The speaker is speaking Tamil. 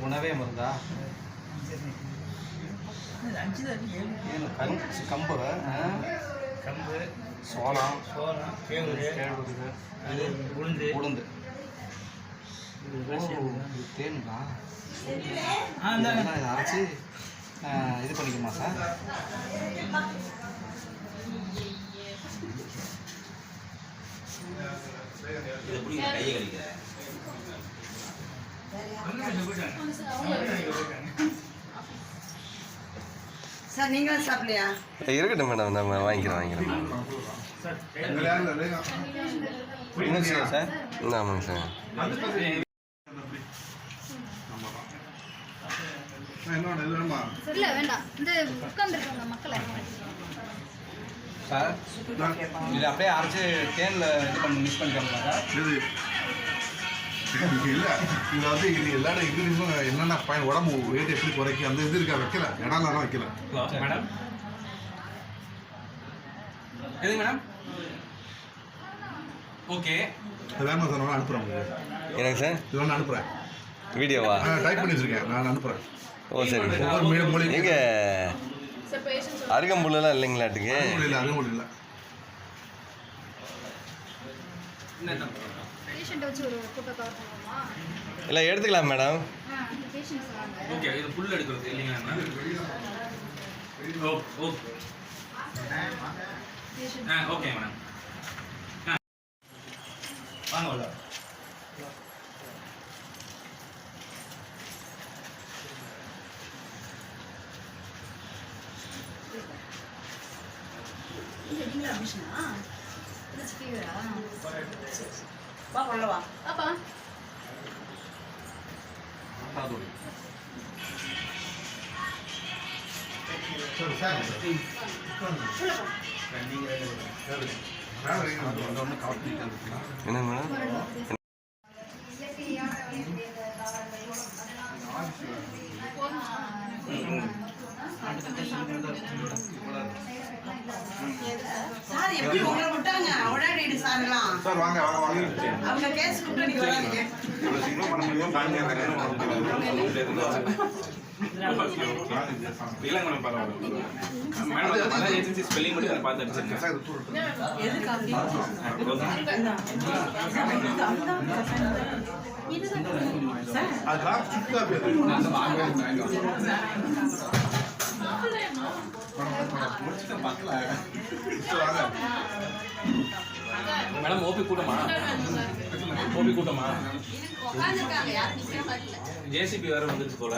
உணவே மருந்தா கம்பு கம்பு சோளம் கேழ்வரகு உளுந்து தேனுங்களா இதை அரைச்சி இது பண்ணிக்குமா சார்? கையை கழிக்கிற சார் நீங்களும் சாப்பிடலையா? இருக்கட்டும் மேடம், நம்ம வாங்கிக்கிறோம் சார். ஆமாங்க சார். இல்ல வேண்டாம், இந்த உட்கார்ந்துருக்காங்க மக்களை சார் இது அப்படியே அரைச்சி தேனில் இது பண்ணி மிக்ஸ் பண்ணிக்கலாம் சார். இல்லை இதில் வந்து இது எல்லா இன்க்ரீடியன்ஸும் என்னென்ன பயன் உடம்பு வெயிட் எப்படி குறைக்கும் அந்த இது இருக்கா வைக்கல இடம்லாம் வைக்கல. மேடம் எதுங்க மேடம்? ஓகே வேமா சார் நான் அனுப்புகிறேன் உங்களுக்கு. என்னங்க சார்? இது ஒன்று அனுப்புகிறேன். வீடியோவா? டைப் பண்ணி வச்சுருக்கேன், நான் அனுப்புகிறேன். ஓ சரி. ஒவ்வொரு மொழி எங்கே அருகம்புல்லாம் இல்லைங்களாட்டுக்கு? இல்லை அருகம்புல் இல்லை. பேஷண்ட் வச்சு ஒரு போட்டோ கவர் பண்ணுவோமா? இல்லை எடுத்துக்கலாம் மேடம். பேஷண்ட்ஸ் வாங்க. ஓகே இது ஃபுல் எடுக்கிறது இல்லைங்களா மேடம்? ஓகே ஓகே மேடம் வாங்க உள்ள. நீங்களா அமிஷனா? இது ஃபீவரா? வா உள்ள வா. அப்பா சாதோடி சரி சார் உள்ள போ. ஒன்று கவர் பண்ணிட்டு என்ன மேடம்? சார் எப்படி உங்களை விட்டாங்க? உடனடி சார்லாம் சார் வாங்க வாங்க வாங்க. அவங்க கேஸ் கூப்பிட்டு நீங்க வராதீங்க. இவ்வளோ சீக்கிரம் பண்ண முடியும் பாருங்க. இல்லைங்க மேடம் பரவாயில்ல மேடம் அதான் ஏஜென்சி ஸ்பெல்லிங் மட்டும் நான் பார்த்து அடிச்சிருக்கேன். சார் இது எது காப்பி? அதுதான் சுத்தா பேர். மேடம் ஓபி கூட்டமா? ஓபி கூட்டமா? உட்கார்ந்துருக்காங்க, யாரும் நிக்கிற மாதிரி இல்ல. ஜேசிபி வேற வந்துருச்சு போல.